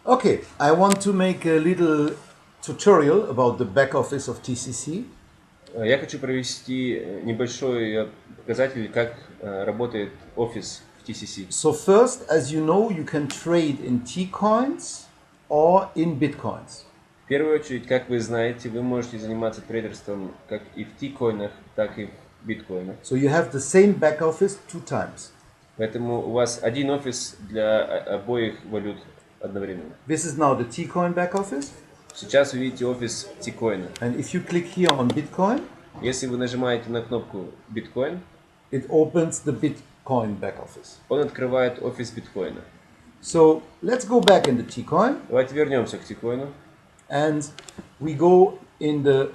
Okay, I want to make a little tutorial about the back office of TCC. Я хочу провести небольшой показатель, как работает офис в TCC. So first, as you know, you can trade in T-coins or in Bitcoins. В первую очередь, как вы знаете, вы можете заниматься трейдерством как и в T-коинах, так и в биткоинах. So you have the same back office 2 times. Поэтому у вас один офис для обоих валют одновременно. This is now the T-coin back office. Сейчас вы видите офис T-коина. And if you click here on Bitcoin, Если вы нажимаете на кнопку биткоин, it opens the Bitcoin back office. он открывает офис биткоина. So let's go back in the T-coin Давайте вернемся к T-коину. and we go in the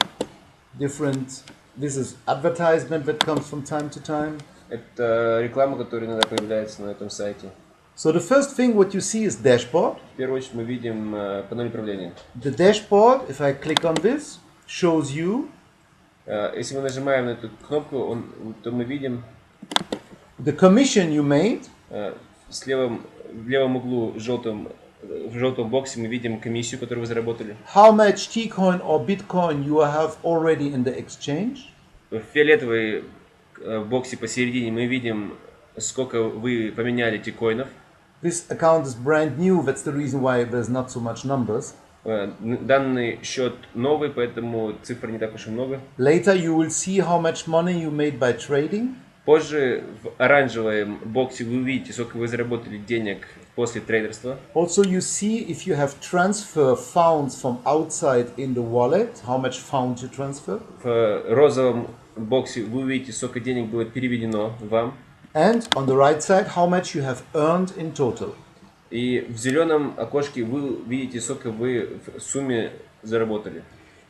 different, this is advertisement that comes from time to time. Это реклама, которая иногда появляется на этом сайте. So the first thing what you see is dashboard. В первую очередь мы видим панель управления. The dashboard, if I click on this, shows you Если мы нажимаем на эту кнопку, то мы видим the commission you made, в левом углу в желтом боксе мы видим комиссию, которую вы заработали. how much T-coin or Bitcoin you have already in the exchange, В фиолетовой боксе посередине мы видим, сколько вы поменяли T-коинов. this account is brand new, that's the reason why there's not so much numbers. Данный счет новый, поэтому цифр не так уж и много. Later you will see how much money you made by trading. Позже в оранжевом боксе вы увидите, сколько вы заработали денег после трейдерства. Also you see if you have transfer funds from outside in the wallet, how much funds you transfer. В розовом боксе вы увидите, сколько денег было переведено вам. And on the right side, how much you have earned in total. И в зеленом окошке вы видите, сколько вы в сумме заработали.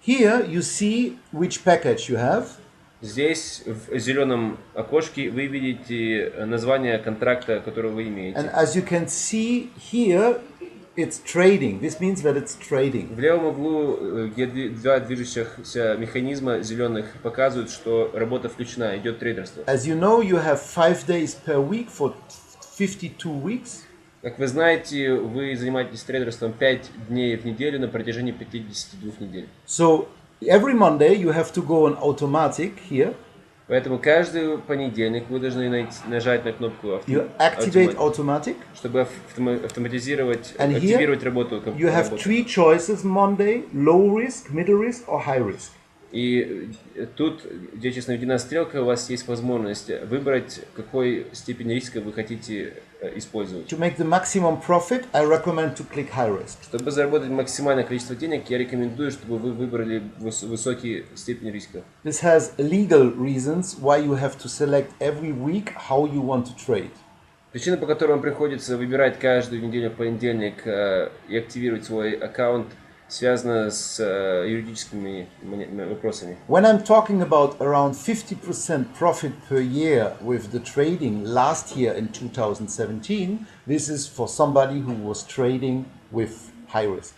Here you see which package you have. Здесь в зеленом окошке вы видите название контракта, который вы And имеете. as you can see here, it's trading. This means that it's trading. В левом углу, где два движущихся механизма зеленых, показывают, что работа включена, идет трейдерство. As you know, you have 5 days per week for 52 weeks. Как вы знаете, вы занимаетесь трейдерством 5 дней в неделю на протяжении 52 недель. So every Monday you have to go on automatic here. Поэтому каждый понедельник вы должны нажать на кнопку You activate automatic. чтобы автоматизировать, And активировать here работу. you have 3 choices Monday: low risk, middle risk, or high risk. И тут, где честно наведена стрелка, у вас есть возможность выбрать, какой степень риска вы хотите использовать. To make the maximum profit, I recommend to click high risk. Чтобы заработать максимальное количество денег, я рекомендую, чтобы вы выбрали высокий степень риска. This has legal reasons why you have to select every week how you want to trade. Причина, по которой вам приходится выбирать каждую неделю в понедельник и активировать свой аккаунт, связана с юридическими вопросами. When I'm talking about around 50% profit per year with the trading last year in 2017, this is for somebody who was trading with high risk.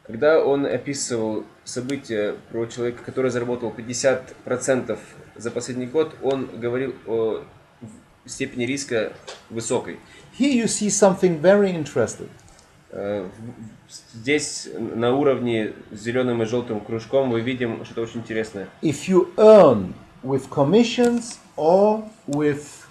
Когда он описывал события про человека, который заработал 50% за последний год, он говорил о степени риска высокой. Here you see something very interesting. Здесь на уровне с зеленым и желтым кружком мы видим что-то очень интересное. If you earn with commissions or with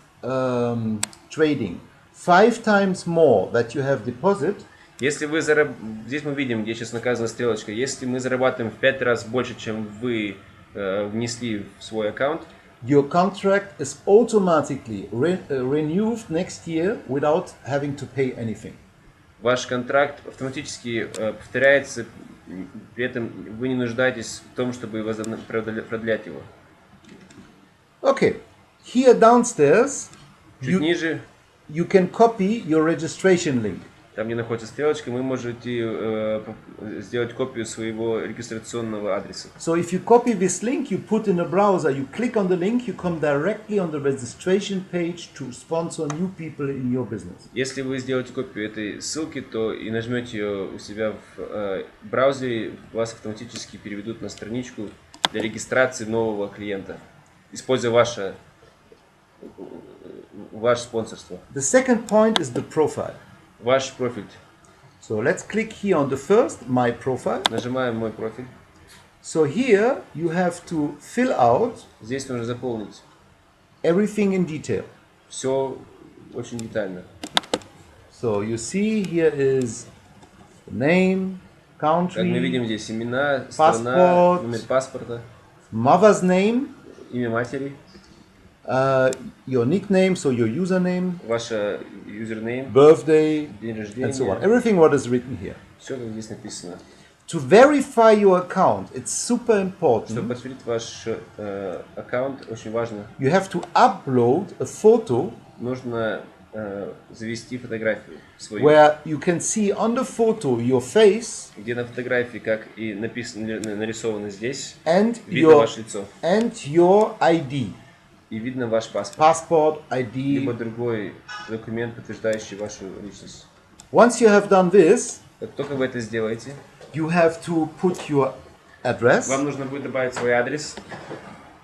trading 5 times more that you have deposit, Если вы здесь мы видим, где сейчас наказана стрелочка, если мы зарабатываем в 5 раз больше, чем вы внесли в свой аккаунт, your contract is automatically renewed next year without having to pay anything. ваш контракт автоматически повторяется, при этом вы не нуждаетесь в том, чтобы продлять его. Okay, here downstairs Чуть ниже, you can copy your registration link. там где находится стрелочка, вы можете сделать копию своего регистрационного адреса. So if you copy this link, you put in a browser, you click on the link, you come directly on the registration page to sponsor new people in your business. Если вы сделаете копию этой ссылки, то и нажмете ее у себя в браузере, вас автоматически переведут на страничку для регистрации нового клиента, используя ваше спонсорство. The second point is the profile. Ваш профиль. So let's click here on the first, My Profile. Нажимаем «Мой профиль». So here you have to fill out Здесь нужно заполнить everything in detail. все очень детально. So you see here is the name, Как мы country, видим здесь имена, страна, Passport. номер паспорта, mother's name, имя матери, your nickname, so your username, ваше юзернейм, birthday, день and so on. рождения. Everything what is written here. Все, как здесь написано. To verify your account, it's super Чтобы important. подтвердить ваш аккаунт, очень важно. You have to upload a photo Нужно завести фотографию свою, where you can see on the photo your face где на фотографии, как и написано, нарисовано здесь, and видно ваше лицо your ID, и видно ваш паспорт, passport, ID. либо другой документ, подтверждающий вашу личность. Once you have done this, Как только вы это сделаете, you have to put your address вам нужно будет добавить свой адрес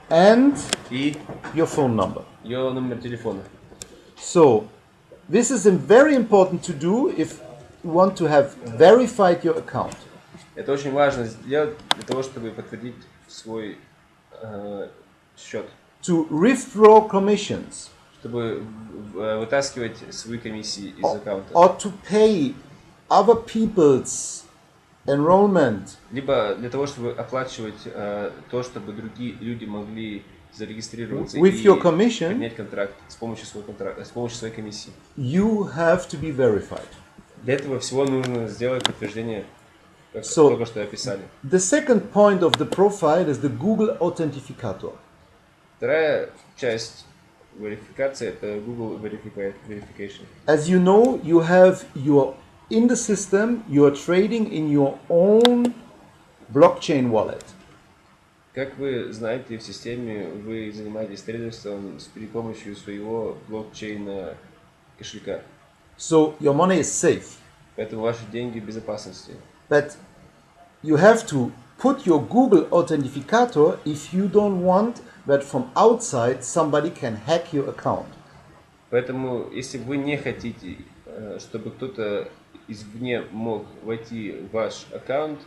and и your phone number. ее номер телефона. So this is very important to do if you want to have verified your account. Это очень важно сделать для того, чтобы подтвердить свой счет, To withdraw commissions чтобы вытаскивать свои комиссии из аккаунта, or to pay other people's enrollment либо для того, чтобы оплачивать то, чтобы другие люди могли зарегистрироваться with и your commission, принять контракт с помощью своей комиссии. you have to be verified. Для этого всего нужно сделать подтверждение, как So- только что описали. The second point of the profile is the Google Authenticator. Вторая часть верификации это Google Verification. As you know, you have in the system, you are trading in your own blockchain wallet. Как вы знаете, в системе вы занимаетесь трейдерством при помощью своего блокчейна кошелька. So your money is safe. Поэтому ваши деньги в безопасности. But you have to put your Google Authenticator if you don't want that from outside somebody can hack your account. Поэтому, если вы не хотите, чтобы кто-то извне мог войти в ваш аккаунт,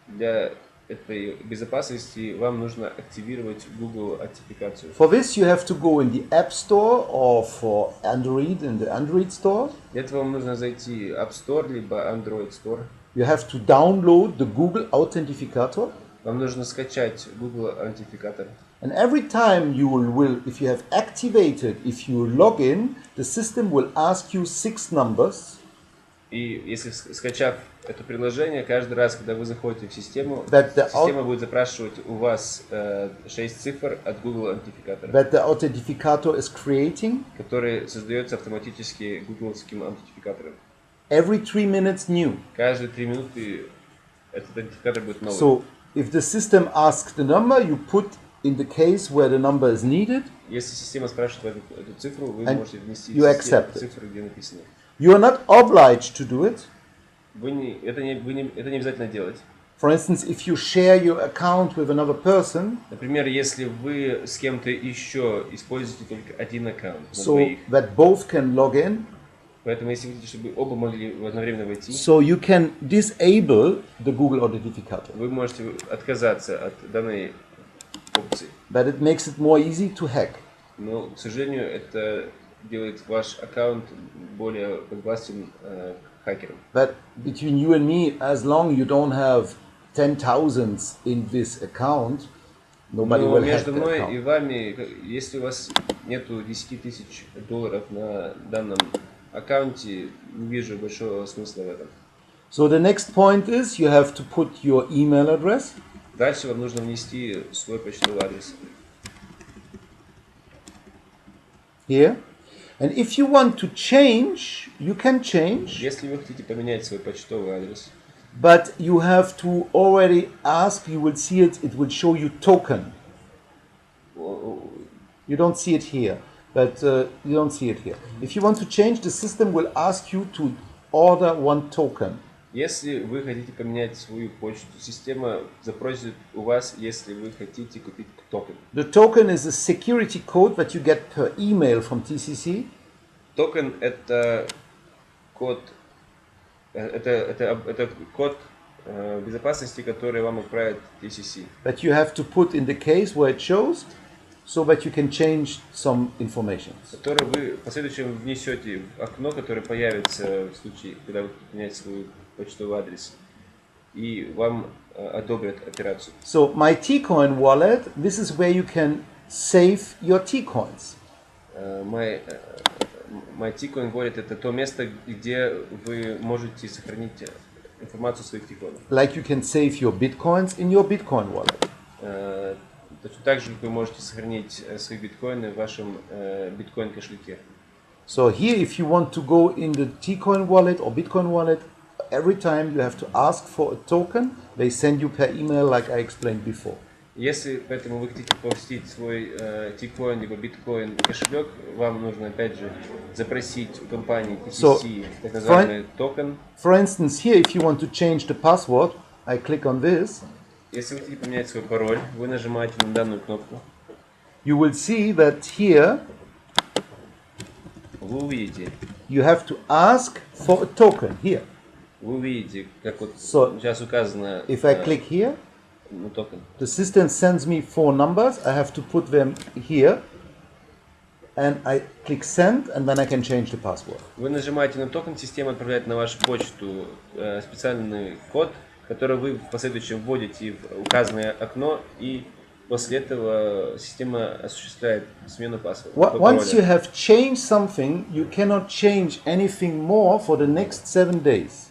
для этой безопасности вам нужно активировать Google аутентификацию. For this you have to go in the App Store or for Android in the Android Store. Для этого вам нужно зайти в App Store либо Android Store. You have to download the Google Authenticator. Вам нужно скачать Google аутентификатор. And every time you will, if you have activated, if you log in, the system will ask you 6 numbers. И если скачав это приложение, каждый раз, когда вы заходите в систему, That the система будет запрашивать у вас 6 цифр от Google аутентификатора, that the authenticator is creating который создается автоматически гугловским аутентификатором. every 3 minutes new. Каждые 3 минуты этот аутентификатор будет новый. So if the system asks the number, you put in the case where the number is needed. Если система спрашивает эту цифру, вы And можете внести you accept it. цифру, где написано. You are not obliged to do it. Это не обязательно делать. For instance, if you share your account with another person, Например, если вы с кем-то еще используете только один аккаунт на so двоих, that both can log in, поэтому если вы хотите, чтобы оба могли одновременно войти, so you can disable the Google Authenticator. вы можете отказаться от данной опции. But it makes it more easy to hack. Но, к сожалению, это делает ваш аккаунт более подвластен хакерам. But between you and me, as long you don't have 10,000 in this account, nobody Но will hack между the мной и account. вами, если у вас нету 10 тысяч долларов на данном аккаунте, не вижу большого смысла в этом. So the next point is you have to put your email address. Дальше вам нужно внести свой почтовый адрес. Here. And if you want to change, you can change, Если вы хотите поменять свой почтовый адрес, but you have to already ask, you will see it, it will show you token. You don't see it here, but you don't see it here. If you want to change, the system will ask you to order one token. если вы хотите поменять свою почту, система запросит у вас, если вы хотите купить токен. The token is a security code that you get per email from TCC. Токен это код Это код безопасности, который вам отправит TCC. That you have to put in the case where it shows, so that you can change some information. Который вы в последующем внесете в окно, которое появится в случае, когда вы меняете свой почтовый адрес, и вам одобрят операцию. So my T-Coin wallet, this is where you can save your T-Coins. My T-Coin Wallet — это то место, где вы можете сохранить информацию своих T-коинов. Like you can save your Bitcoins in your Bitcoin wallet. Точно так же, вы можете сохранить свои биткоины в вашем биткоин кошельке. So here, if you want to go in the T-Coin wallet or Bitcoin wallet, every time you have to ask for a token, they send you per email, like I explained before. Если поэтому вы хотите поместить свой T-Coin либо биткоин кошелек, вам нужно опять же запросить у компании TCC так называемый токен. For instance, here, if you want to change the password, I click on this. Если вы хотите поменять свой пароль, вы нажимаете на данную кнопку. You will see that here вы увидите. You have to ask for a token here. Вы увидите, как вот So, сейчас указано. If I click here, токен. The system sends me 4 numbers. I have to put them here, and I click send, and then I can change the password. Вы нажимаете на токен, система отправляет на вашу почту специальный код, который вы в последующем вводите в указанное окно, и после этого система осуществляет смену password. Once you have changed something, you cannot change anything more for the next 7 days.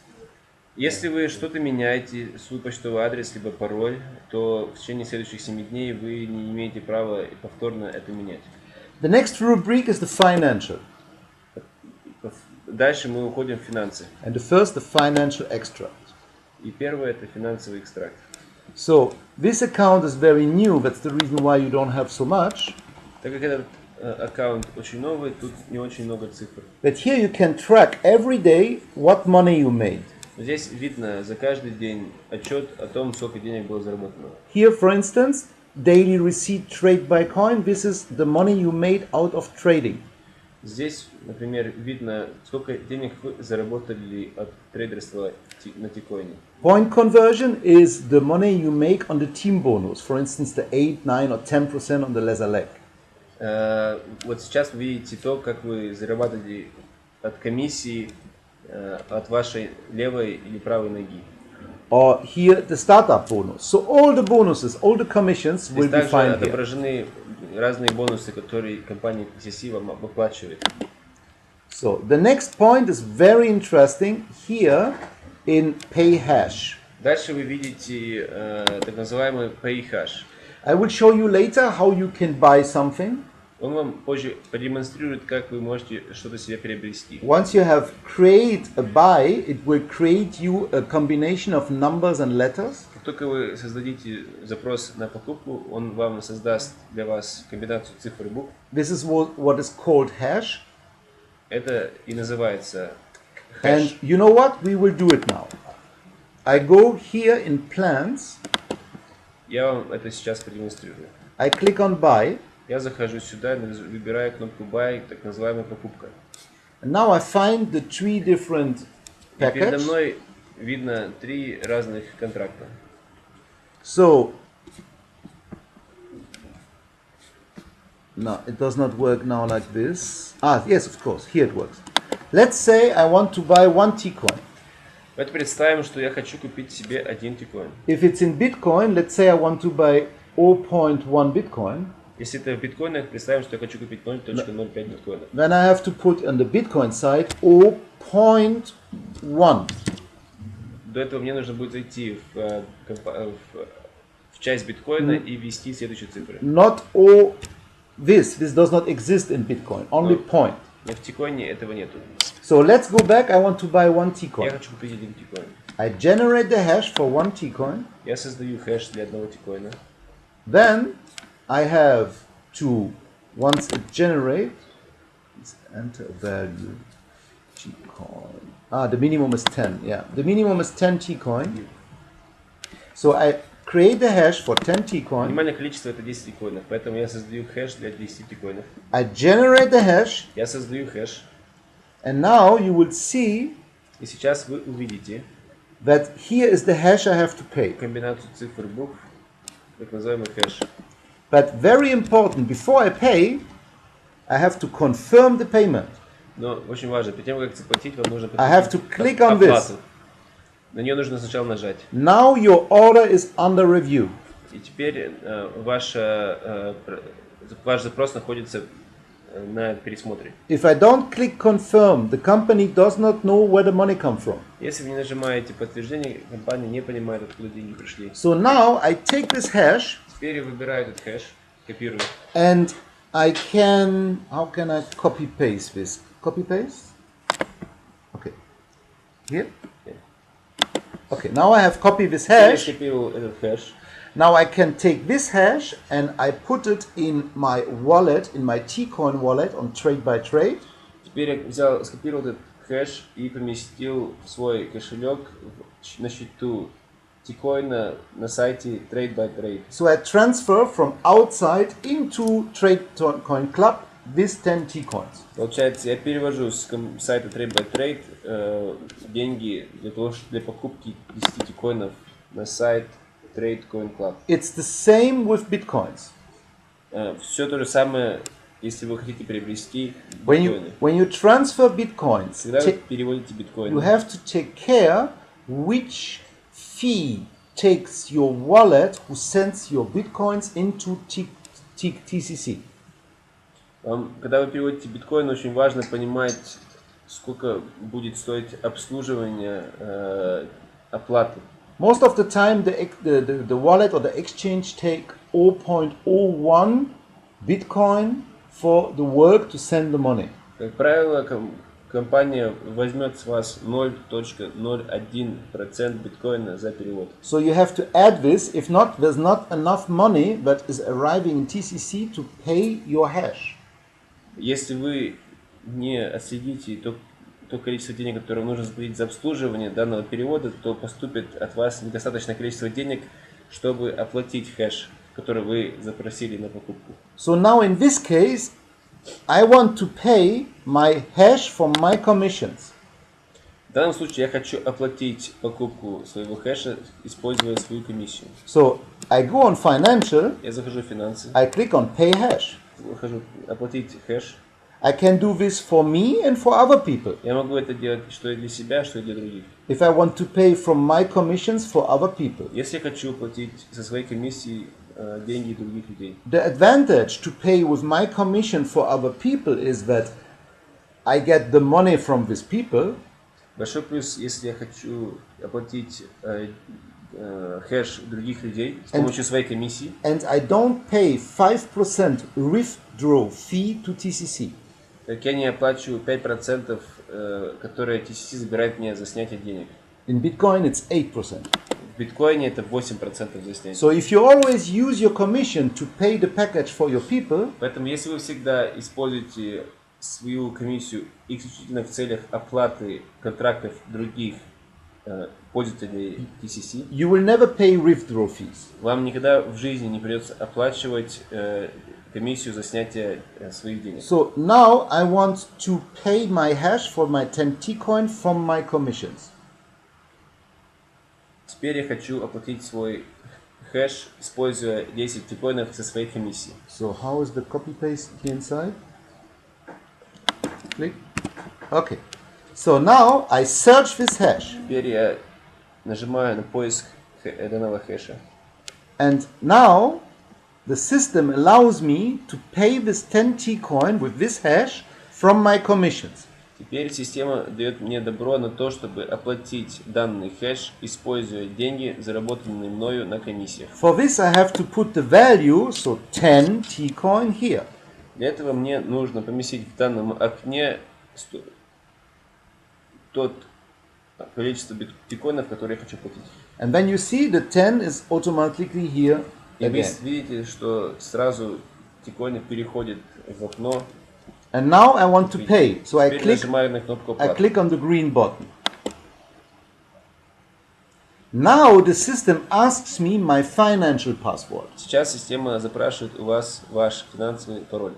Если вы что-то меняете, свой почтовый адрес либо пароль, то в течение следующих 7 дней вы не имеете права повторно это менять. The next rubric is the financial. Дальше мы уходим в финансы. And the first, the financial extract. И первое — это финансовый экстракт. So this account is very new. That's the reason why you don't have so much. Так как этот аккаунт очень новый, тут не очень много цифр. But here you can track every day what money you made. Здесь видно за каждый день отчет о том, сколько денег было заработано. Here, for instance, daily receipt trade by coin. This is the money you made out of trading. Здесь, например, видно, сколько денег вы заработали от трейдерства на T-коине. Point conversion is the money you make on the team bonus. For instance, the 8, 9 or 10% on the lesser leg. Вот сейчас вы видите то, как вы зарабатывали от комиссии от вашей левой или правой ноги. Or here the startup bonus. So all the bonuses, all the commissions will be Здесь также found here. отображены разные бонусы, которые компания TCC вам выплачивает. So the next point is very interesting here in pay hash. Дальше вы видите так называемый pay hash. I will show you later how you can buy something. Он вам позже продемонстрирует, как вы можете что-то себе приобрести. Once you have created a buy, it will create you a combination of numbers and letters. Как только вы создадите запрос на покупку, он вам создаст для вас комбинацию цифр и букв. This is what is called hash. Это и называется And хэш. you know what? We will do it now. I go here in plans. Я вам это сейчас продемонстрирую. I click on buy. Я захожу сюда, выбираю кнопку Buy, так называемая покупка. And now I find the 3 different И передо packages. мной видно 3 разных контракта. So, no, it does not work now like this. Ah, yes, of course, here it works. Let's say I want to buy 1 T-coin. Давайте представим, что я хочу купить себе 1 T-коин. If it's in Bitcoin, let's say I want to buy 0.1 Bitcoin. Если это в биткоинах, представим, что я хочу купить 0.05 биткоина. Then I have to put on the Bitcoin side 0.1. До этого мне нужно будет зайти в часть биткоина и ввести следующие цифры. Not all this does not exist in Bitcoin, only point. Но в T-коине этого нету. So let's go back. I want to buy 1 Я T-coin. хочу купить 1 T-коин. I generate the hash for 1 T-coin. Я создаю хэш для одного T-коина. Then I have to, once it generates, enter value T-coin. Ah, the minimum is 10. Yeah, the minimum is 10 T-coin. So I create the hash for 10 T-coin. Минимальное количество это 10 T-коинов, поэтому я создаю хэш для 10 T-коинов. I generate the hash, Я создаю хэш. and now you will see И сейчас вы увидите that here is the hash I have to pay. комбинацию цифр и букв, так называемый хэш. But very important, before I pay, I have to confirm the payment. Но очень важно, перед тем, как заплатить, вам нужно I have to подтвердить click on this. оплату. На нее нужно сначала нажать. Now your order is under review. И теперь ваш запрос находится на пересмотре. If I don't click confirm, the company does not know where the money comes from. Если вы не нажимаете подтверждение, компания не понимает, откуда деньги пришли. So now I take this hash Теперь я выбираю этот хэш, копирую. and I can, how can I copy paste this? Copy paste? Okay. Here? Okay, now I have copied this Я hash. скопировал этот хэш. Now I can take this hash and I put it in my wallet, in my T-coin wallet on Trade by Trade. Теперь я взял, скопировал этот хэш и поместил в свой кошелек на счету T-коина на сайте Trade by Trade. So I transfer from outside into Trade Coin Club this 10 T-coins. Получается, я перевожу с сайта Trade by Trade деньги для покупки 10 T-коинов на сайт Trade Coin Club. It's the same with Bitcoins. Все то же самое, если вы хотите приобрести When биткоины. you transfer Bitcoins, Когда вы переводите биткоины, you have to take care which fee takes your wallet who sends your Bitcoins into TCC. Когда вы переводите биткоин, очень важно понимать, сколько будет стоить обслуживание оплаты. Most of the time, the wallet or the exchange take 0.01 Bitcoin for the work to send the money. Как правило, компания возьмет с вас 0.01% биткоина за перевод. So you have to add this. If not, there's not enough money that is arriving in TCC to pay your hash. Если вы не отследите то количество денег, которое нужно заплатить за обслуживание данного перевода, то поступит от вас недостаточное количество денег, чтобы оплатить хэш, который вы запросили на покупку. So now in this case, I want to pay my hash from my commissions. В данном случае я хочу оплатить покупку своего хэша, используя свою комиссию. So I go on financial, Я захожу в финансы, I click on pay hash. захожу оплатить хэш. I can do this for me and for other people. Я могу это делать что и для себя, что и для других. If I want to pay from my commissions for other people. Если я хочу платить со своей комиссии деньги других людей. The advantage to pay with my commission for other people is that I get the money from these people. Большой плюс, если я хочу оплатить хэш других людей с помощью своей комиссии. And I don't pay 5% withdrawal fee to TCC. Так я не оплачиваю 5%, которые TCC забирает мне за снятие денег. In Bitcoin it's 8%. В биткоине это 8% за снятие. So if you always use your commission to pay the package for your people, Поэтому если вы всегда используете свою комиссию исключительно в целях оплаты контрактов других пользователей TCC, you will never pay withdrawal fees. вам никогда в жизни не придется оплачивать комиссию за снятие своих денег. So now I want to pay my hash for my 10 T-coin from my commissions. Теперь я хочу оплатить свой хэш, используя 10 тикоинов со своей комиссии. So how is the copy paste here inside? Click. Okay. So now I search this hash. Теперь я нажимаю на поиск данного хэша. And now the system allows me to pay this 10 T-coin with this hash from my commissions. Теперь система дает мне добро на то, чтобы оплатить данный хэш, используя деньги, заработанные мною на комиссиях. For this I have to put the value, so 10 T-coin here. Для этого мне нужно поместить в данном окне тот количество биткоинов, которые я хочу платить. And then you see the 10 is automatically here И вы again. видите, что сразу тикоины переходят в окно. And now I want to pay, so I Теперь click нажимаю на кнопку I оплаты. click on the green button. Now the system asks me my financial password. Сейчас система запрашивает у вас ваш финансовый пароль.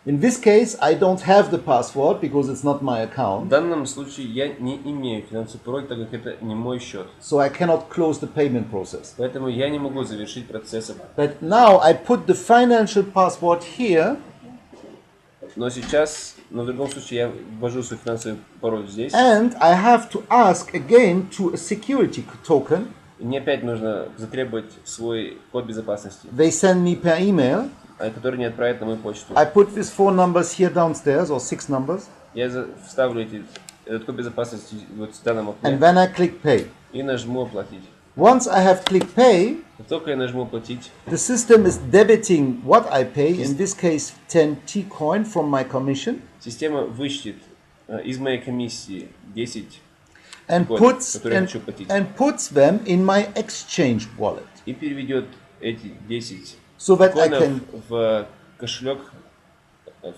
In this case, I don't have the password because it's not my В account. данном случае я не имею финансовый пароль, так как это не мой счет. So I cannot close the payment process. Поэтому я не могу завершить процесс. But now I put the financial password here. Но в другом случае я ввожу свой финансовый пароль здесь. And I have to ask again to a security token. И мне опять нужно затребовать свой код безопасности, They send me per email. который не отправят на мою почту. I put these 4 numbers here downstairs, or 6 numbers. Я вставлю этот код безопасности вот в данном окне And then I click pay. и нажму оплатить. Once I have clicked pay, Как только я нажму оплатить, the system is debiting what I pay, in this case 10 T-coin from my commission, система вычтет из моей комиссии 10 and коин, puts, которые я хочу платить, and puts them in my exchange wallet. и переведет эти 10 So that I коинов can, в кошелек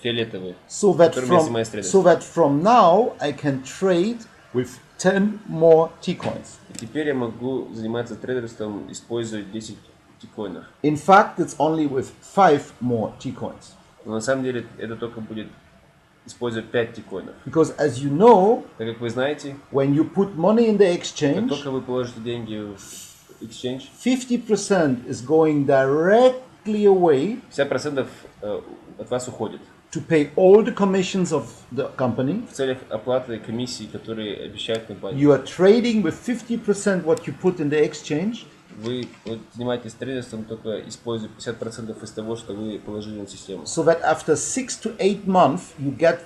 фиолетовый, so that которым я занимаюсь трейдом. from now I can trade with 10 more T-coins. И теперь я могу заниматься трейдерством, используя 10 тикоинов. In fact, it's only with 5 more T-coins. Но на самом деле это только будет использовать 5 тикоинов. Because as you know, Так как вы знаете, when you put money in the как exchange, только вы положите деньги в exchange, 50% is going directly away 50% от вас уходит to pay all the commissions of the company. в целях оплаты комиссий, которые обещают компании. You are trading with 50% what you put in the exchange. Вы занимаетесь трейдерством, только используя 50% из того, что вы положили на систему. So that after 6 to 8 months, you get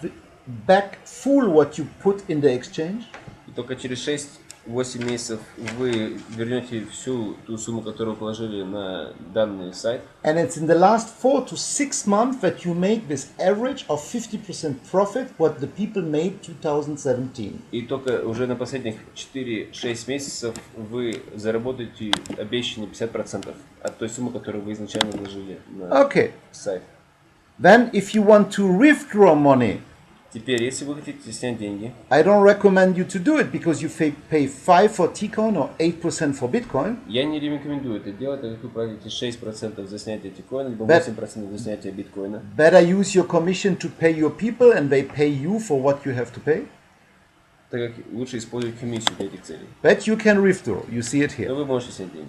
back full what you put in the exchange. И только через 6-8 месяцев вы вернете всю ту сумму, которую вы положили на данный сайт. And it's in the last 4 to 6 months that you make this average of 50% profit what the people made 2017. И только уже на последних 4-6 месяцев вы заработаете обещанные 50% от той суммы, которую вы изначально вложили на сайт. Then if you want to withdraw money, Теперь, если вы хотите снять деньги, I don't recommend you to do it because you pay 5 for T-coin or 8% for Bitcoin. я не рекомендую это делать, так как вы платите 6% за снятие тикоина, либо 8% за снятие биткоина. Better use your commission to pay your people and they pay you for what you have to pay. Так как лучше использовать комиссию для этих целей. But you can withdraw. You see it Но here. вы можете снять деньги.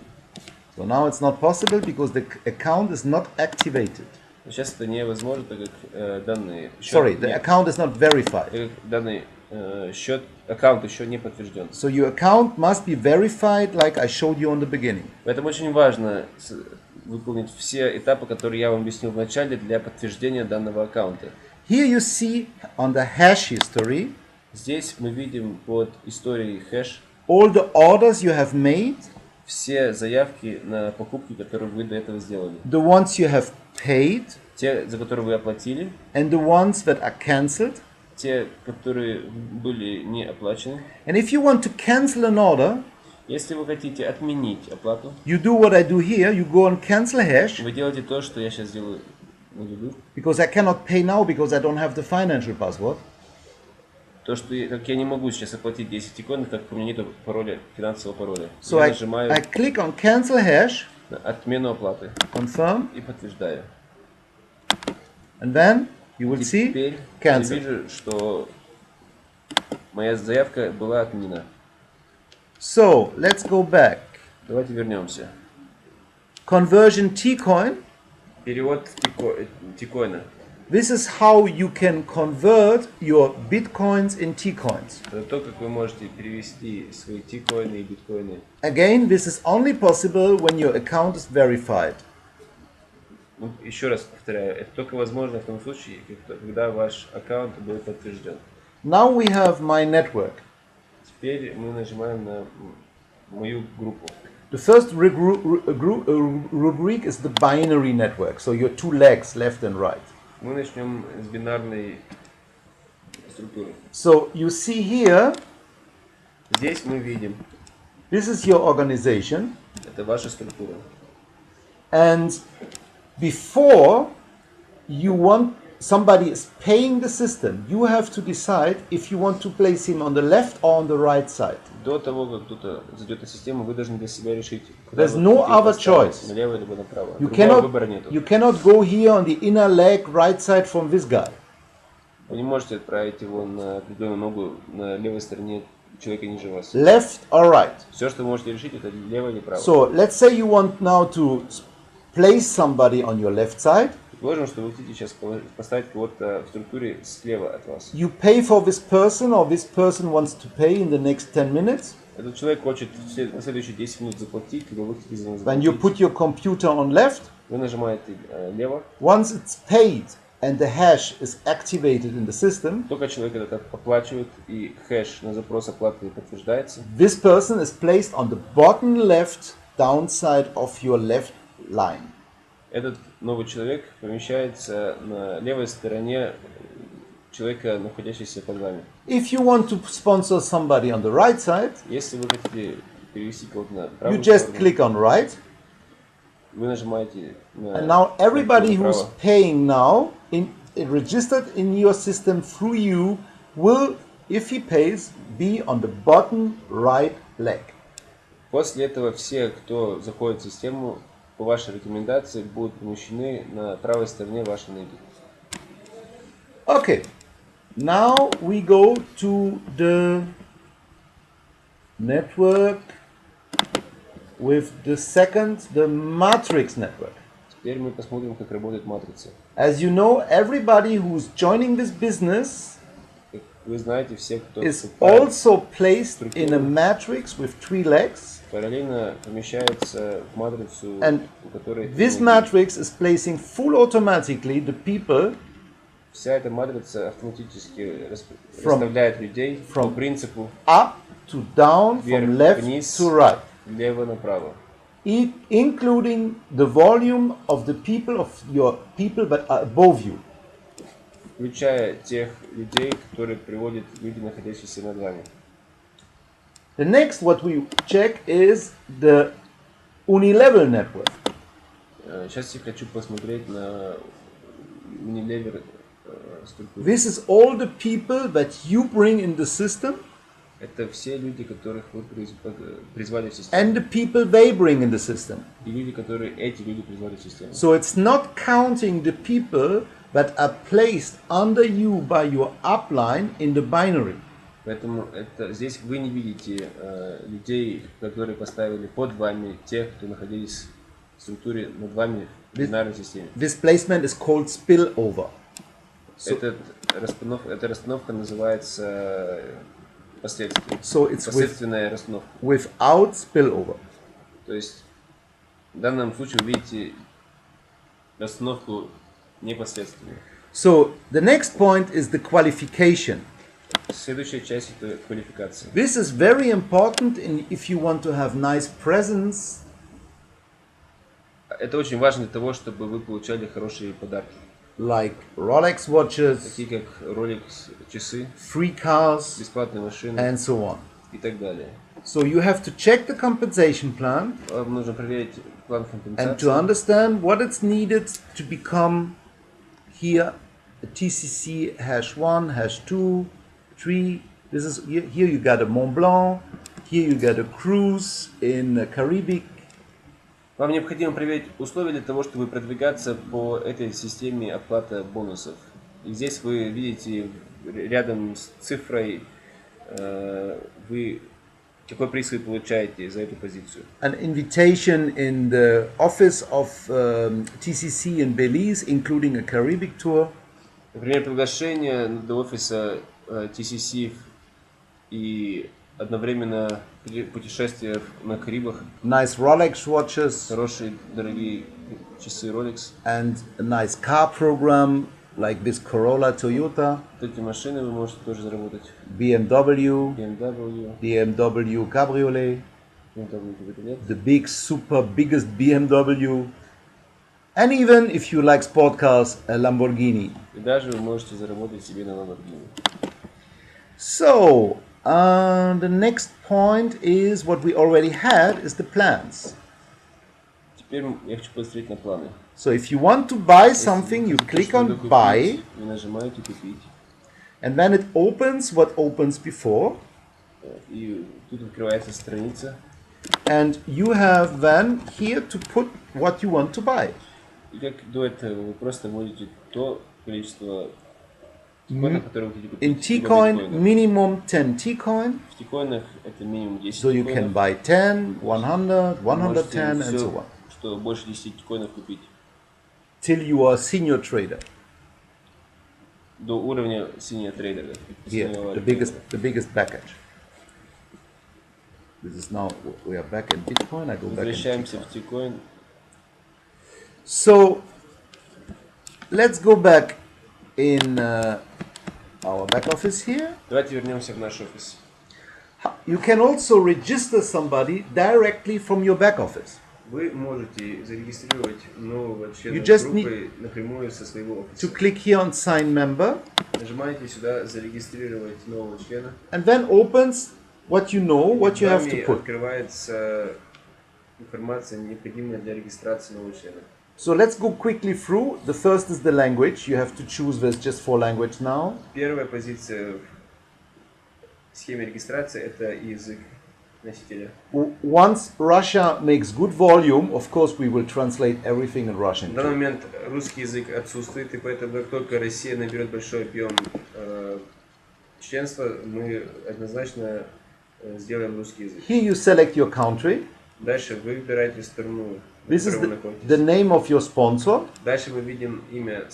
So now it's not possible because the account is not activated. Но сейчас это невозможно, так как данный счет, Sorry, the account is not verified. так как данный счет, аккаунт еще не подтвержден. So your account must be verified like I showed you on the beginning. Поэтому очень важно выполнить все этапы, которые я вам объяснил в начале для подтверждения данного аккаунта. Here you see on the hash history Здесь мы видим под историей хэш all the orders you have made, все заявки на покупки, которые вы до этого сделали. the ones you have paid, Те, за которые вы оплатили, and the ones that are cancelled. те, которые были не оплачены. And if you want to cancel an order, Если вы хотите отменить оплату, you do what I do here. You go on cancel hash вы делаете то, что я сейчас делаю на виду. because I cannot pay now because I don't have the financial password. То, что как я не могу сейчас оплатить 10 тикоинов, так как у меня нет пароля, финансового пароля. So Я I нажимаю click on cancel hash, на отмену оплаты confirm, и подтверждаю. and then you will see Теперь я cancel. вижу, что моя заявка была отменена. So let's go back. Давайте вернемся. Conversion T-coin. Перевод тикоина. This is how you can convert your bitcoins in T-coins. Это то, как вы можете перевести свои тикоины и биткоины. Again, this is only possible when your account is verified. Ну, еще раз повторяю, это только возможно в том случае, когда ваш аккаунт будет подтвержден. Now we have my network. Теперь мы нажимаем на мою группу. The first rubric is the binary network, so your two legs, left and right. Мы начнем с бинарной структуры. So you see here, Здесь мы видим, this is your organization, это ваша структура. and before you want somebody is paying the system, you have to decide if you want to place him on the left or on the right side. До того, как кто-то зайдет на систему, вы должны для себя решить, куда There's вы no хотите other поставить, choice. налево либо направо. You Другого выбора нету. cannot go here on the inner leg, right side from this guy. Вы не можете отправить его на определенную ногу на левой стороне человека ниже вас. Left or right. Все, что вы можете решить, это лево или право. So let's say you want now to place somebody on your left side. Предположим, что вы хотите сейчас поставить кого-то в структуре слева от вас. You pay for this person or this person wants to pay in the next 10 minutes. Этот человек хочет на следующие 10 минут заплатить, либо вы хотите за него When you заплатить. put your computer on left, Вы нажимаете лево. once it's paid and the hash is activated in the system, Только человек этот оплачивает и хэш на запрос оплаты подтверждается. this person is placed on the bottom left downside of your left line. Этот новый человек помещается на левой стороне человека, находящегося под вами. If you want to sponsor somebody on the right side, Если вы хотите перевести кого-то на you правую just сторону, click on right, вы нажимаете на and now everybody кнопку who's направо. paying now, registered in your system through you, will, if he pays, be on the bottom right leg. После этого все, кто заходит в систему, по вашей рекомендации, будут помещены на правой стороне вашей ноги. Okay, now we go to the network with the matrix network. Теперь мы посмотрим, как работает матрица. As you know, everybody who's joining this business Как вы знаете, все, кто is вступает, also placed in a matrix with 3 legs, параллельно помещается в матрицу, and у которой this matrix is placing full automatically the people вся эта матрица автоматически расставляет людей по from принципу up to down, вверх, from left вниз, to right, лево направо, including the volume of the people of your people but above you. включая тех людей, которые приводят люди, находящиеся над вами. The next what we check is the unilevel network. Сейчас я хочу посмотреть на Unilever структуру. This is all the people that you bring in the system Это все люди, которых вы призвали в систему. and the people they bring in the system. И люди, которые эти люди призвали в систему. So it's not counting the people that are placed under you by your upline in the binary. Поэтому здесь вы не видите людей, которые поставили под вами тех, кто находились в структуре над вами в бинарной системе. This placement is called spillover. Эта расстановка называется последствие. So it's Последственная расстановка. without spillover. То есть в данном случае вы видите расстановку непосредственную. So the next point is the qualification. Следующая часть это квалификация. This is very important if you want to have nice presents. Это очень важно для того, чтобы вы получали хорошие подарки. Like Rolex watches, Такие как Rolex часы, free cars, бесплатные машины and so on. и так далее. So you have to check the compensation plan Вам нужно проверить план and to компенсации. understand what is needed to become here a TCC #1, #2, 3. This is here you got a Mont Blanc, here you got a cruise in the Caribbean. Вам необходимо проверить условия для того, чтобы продвигаться по этой системе оплаты бонусов. И здесь вы видите рядом с цифрой, какой приз вы получаете за эту позицию. An invitation in the office of TCC in Belize, including a Caribbean tour. Например, приглашение до офиса TCC и одновременно путешествие на Карибах, Nice Rolex watches хорошие дорогие часы Rolex. and a nice car program like this Corolla Toyota, Вот эти машины вы можете тоже заработать. BMW, BMW, Cabriolet, кабинет. the biggest BMW, and even if you like sport cars, a Lamborghini. И даже вы можете заработать себе на Lamborghini. So, the next point is what we already had is the plans. Теперь я хочу посмотреть на планы. So if you want to buy Если something, you вы хотите click on что-то купить, buy, вы нажимаете купить. and then it opens what opens before, И тут открывается страница. and you have then here to put what you want to buy. И как до этого вы просто вводите то количество тикоинов, которые вы хотите купить. In либо T-coin, биткоинов. minimum 10 T-coin, В тикоинах это минимум 10 so you can тикоинов. buy 10, 100, Вы можете 110, and все, so on, что больше 10 тикоинов купить. till you are a senior trader. До уровня синего трейдера. Here, синего the biggest package. This is now, we are back in Bitcoin, I go back in Возвращаемся T-coin. в тикоин. So, let's go back in our back office here. Давайте вернемся в наш офис. You can also register somebody directly from your back office. Вы можете зарегистрировать нового члена You just группы напрямую со своего To офиса. click here on sign member, Нажимаете сюда «Зарегистрировать нового члена». and then opens what you know, what you have to Вами put. открывается информация, необходимая для регистрации нового члена. So let's go quickly through. The first is the language. You have to choose. There's just 4 languages now. Первая позиция в схеме регистрации – это язык носителя. Once Russia makes good volume, of course, we will translate everything in Russian. В данный момент русский язык отсутствует, и поэтому как только Россия наберет большой объем членства, мы однозначно сделаем русский язык. Here you select your country. Дальше вы выбираете страну, в This is которой вы the находитесь. name of your sponsor. Дальше мы видим имя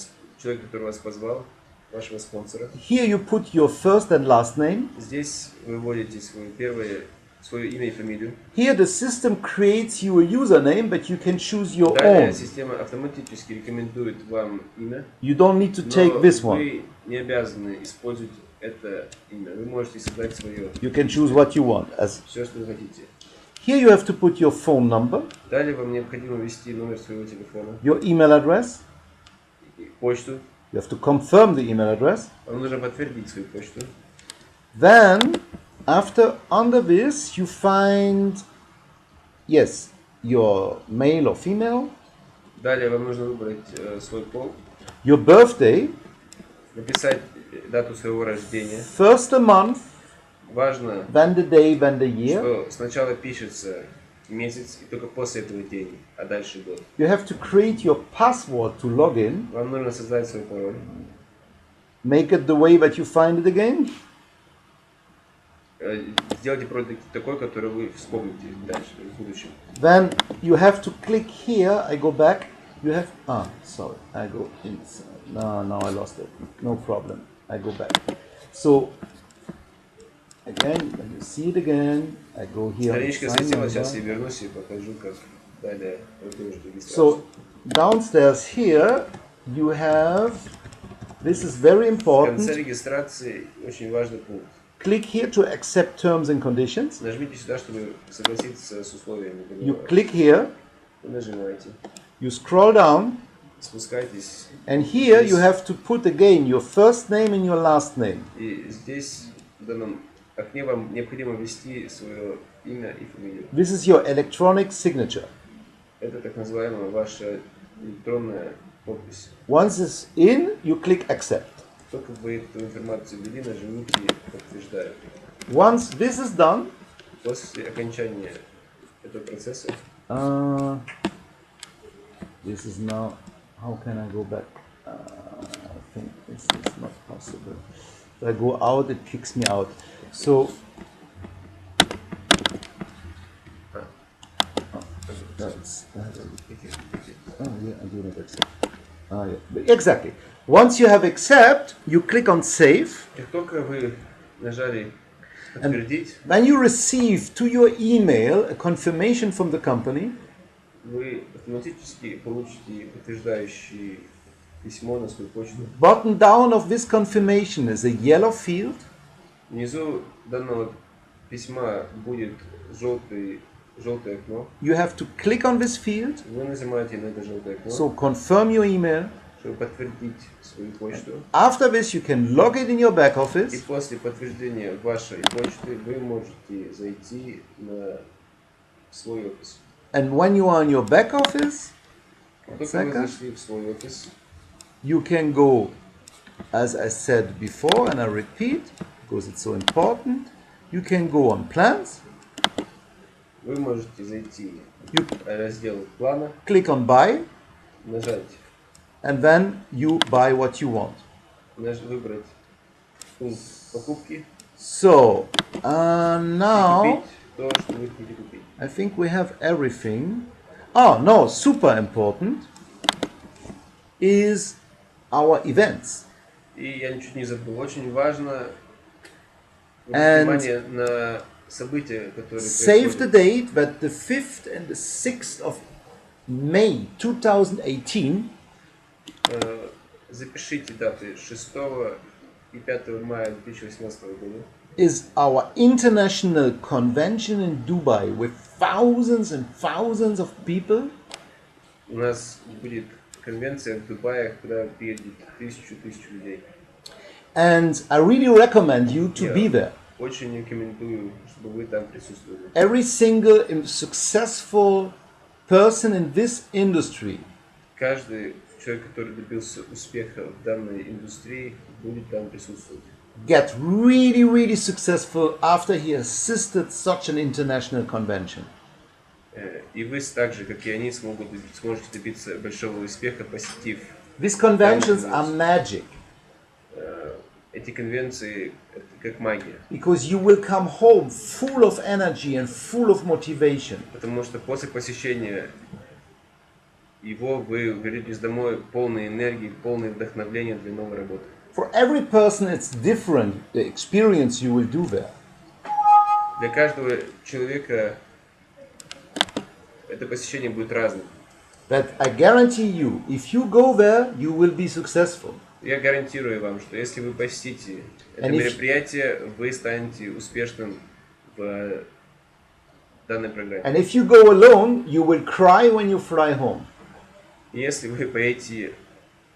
человека, который вас позвал, вашего спонсора. Here you put your first and last name. Здесь вы вводите свое имя и фамилию. Here the system creates you a username, but you can choose your Далее own. система автоматически рекомендует вам имя, You don't need to но take this one. вы не обязаны использовать это имя. Вы можете создать свое, You can choose what you want. все, что вы хотите. Here you have to put your phone number, Далее вам необходимо ввести номер своего телефона, your email address. почту. You have to confirm the email address. Вам нужно подтвердить свою почту. Then, under this, you find, yes, your male or female, Далее вам нужно выбрать свой пол, your birthday, написать дату своего рождения. first a month, Важно, then the day, then the year. что сначала пишется месяц, и только после этого день, а дальше год. You have to create your password to log in. Вам нужно создать свой пароль. Make it the way that you find it again. Сделайте пароль такой, который вы вспомните дальше, в будущем. Then you have to click here. I go back. You have, sorry, I go inside. No, now I lost it. No problem. I go back. So, again, when you see it again, I go here. Страничка sign слетела, сейчас number. я вернусь и покажу, как далее продолжить регистрацию. So, downstairs here, you have, this is very В конце important. регистрации очень важный пункт. Click here to accept terms and conditions. Нажмите сюда, чтобы согласиться с условиями You договора. click here, Вы нажимаете, you scroll down, спускайтесь, and here you have to put again your first name and your last name. и здесь в данном окне вам необходимо ввести свое имя и фамилию. This is your electronic signature. Это так называемая ваша электронная подпись. Once it's in, you click accept. Только вы эту информацию ввели, нажмите «Подтверждаю». Once this is done, После окончания этого процесса this is now, how can I go back? I think this is not possible. If I go out, it kicks me out. So, that's, oh yeah, I do not accept. Yeah. Exactly. Once you have accept, you click on save. как только вы нажали «Подтвердить», Then you receive to your email a confirmation from the company. вы автоматически получите подтверждающее письмо на свою почту. Bottom down of this confirmation is a yellow field. Внизу данного письма будет желтое окно. You have to click on this field. Вы нажимаете на это желтое окно, So confirm your email. чтобы подтвердить свою почту. After this, you can log it in your back И office. после подтверждения вашей почты вы можете зайти на свой офис. And when you are in your back office, Только вы second, зашли в свой офис, you can go, as I said before, and I repeat, because it's so important, you can go on plans, вы можете зайти you в раздел плана, click on buy, нажать, and then you buy what you want. выбрать пункт покупки So, и now купить то, что вы хотите купить. I think we have everything. Oh, no, super important is our events. И я ничуть не забыл. Очень важно And внимание на события, которые save the происходят. date that the 5th and the 6th of May 2018 Запишите даты 6 и 5 мая 2018 года. is our international convention in Dubai with thousands and thousands of people. У нас будет конвенция в Дубае, куда приедет тысячу людей. And I really recommend you to be there. Очень рекомендую, чтобы вы там присутствовали. Every single successful person in this industry Каждый человек, который добился успеха в данной индустрии, будет там присутствовать. get really, really successful after he assisted such an international convention. И вы так же, как и они, сможете добиться большого успеха, посетив. These conventions are magic Эти конвенции это как магия. because you will come home full of energy and full of motivation. Потому что после посещения его вы вернетесь домой полной энергии, полной вдохновения для новой работы. For every person it's different, the experience you will do there. Для каждого человека это посещение будет разным. But I guarantee you, if you go there, you will be successful. Я гарантирую вам, что если вы посетите это And if- мероприятие, вы станете успешным в данной программе. And if you go alone, you will cry when you fly home. И если вы поедете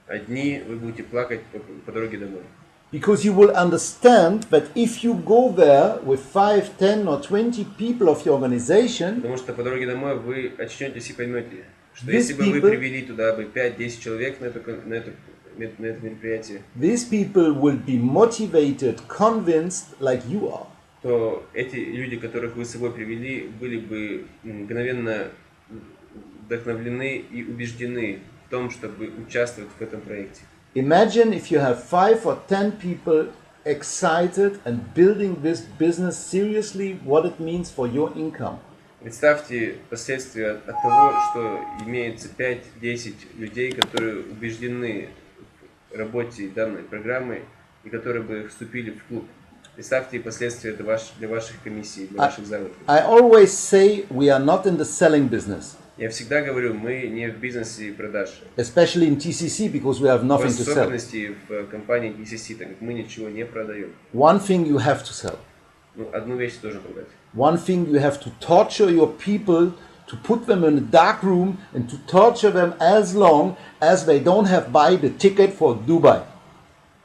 одни, вы будете плакать по дороге домой. Because you will understand that if you go there with 5, 10 or 20 people of your organization, Потому что по дороге домой вы очнетесь и поймете, что These если бы вы people- привели туда бы 5-10 человек на это мероприятие, these people will be motivated, convinced like you are. то эти люди, которых вы с собой привели, были бы мгновенно вдохновлены и убеждены в том, чтобы участвовать в этом проекте. Imagine if you have 5 or 10 people excited and building this business seriously, what it means for your income. Представьте последствия от того, что имеется 5-10 людей, которые убеждены в работе данной программы и которые бы вступили в клуб. Представьте последствия для ваших комиссий, для ваших заработков. I always say we are not in the selling business, Я всегда говорю, мы не в бизнесе продаж. especially in TCC because we have В nothing to sell. особенности в компании DCC, так как мы ничего не продаем. One thing you have to sell. Ну, одну вещь должен продать. One thing you have to torture your people, to put them in a dark room and to torture them as long as they don't have buy the ticket for Dubai.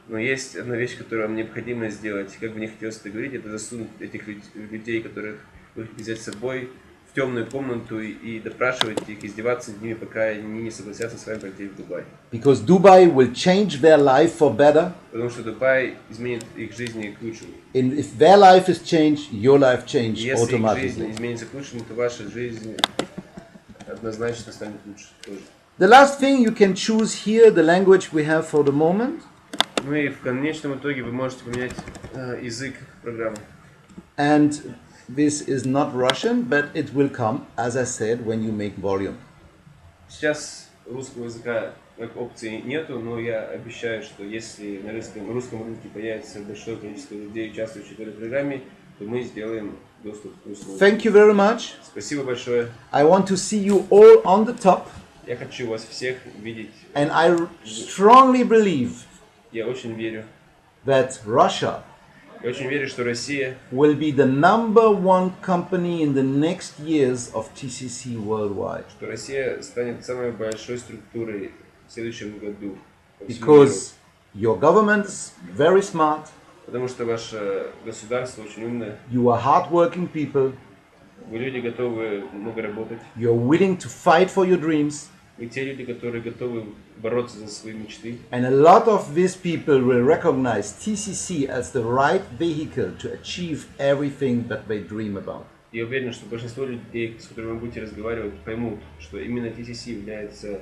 Но есть одна вещь, которую вам необходимо сделать, как бы не хотелось это говорить, это засунуть этих людей, которых вы хотите взять с собой, в темную комнату и допрашивать их, издеваться над ними, пока они не согласятся с вами полететь в Дубай. Because Dubai will change their life for better. Потому что Дубай изменит их жизни к лучшему. And if their life is changed, your life И changes если их жизнь automatically. изменится к лучшему, то ваша жизнь однозначно станет лучше тоже. The last thing you can choose here, the language we have for the moment. Ну и в конечном итоге вы можете поменять язык программы. And this is not Russian, but it will come, as I said, when you make volume. Сейчас русского языка как опции нету, но я обещаю, что если на русском рынке появится большое количество людей, участвующих в этой программе, то мы сделаем доступ к русскому языку. Thank you very much. Спасибо большое. I want to see you all on the top. Я хочу вас всех видеть. And I strongly believe Я очень верю. that Russia Я очень верю, что Россия will be the #1 company in the next years of TCC worldwide. что Россия станет самой большой структурой в следующем году. по всему миру. Because your government is very smart, Потому что ваше государство очень умное, you are hardworking people, Вы люди, готовы много работать. You're willing to fight for your dreams. Вы те люди, которые готовы бороться за свои мечты. And a lot of these people will recognize TCC as the right vehicle to achieve everything that they dream about. Я уверен, что большинство людей, с которыми вы будете разговаривать, поймут, что именно TCC является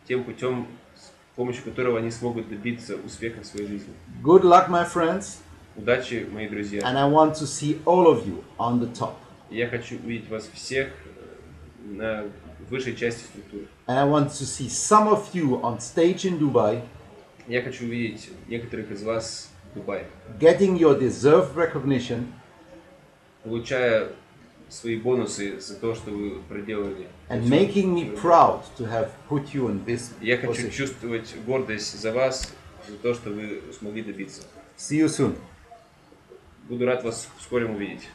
тем путем, с помощью которого они смогут добиться успеха в своей жизни. Good luck, my friends. Удачи, мои друзья. And I want to see all of you on the top. Я хочу увидеть вас всех на высшей части структуры. And I want to see some of you on stage in Dubai. Я хочу увидеть некоторых из вас в Дубае, Getting your deserved recognition. получая свои бонусы за то, что вы проделали. And making me proud to have put you in this Я хочу position. чувствовать гордость за вас, за то, что вы смогли добиться. See you soon. Буду рад вас вскоре увидеть.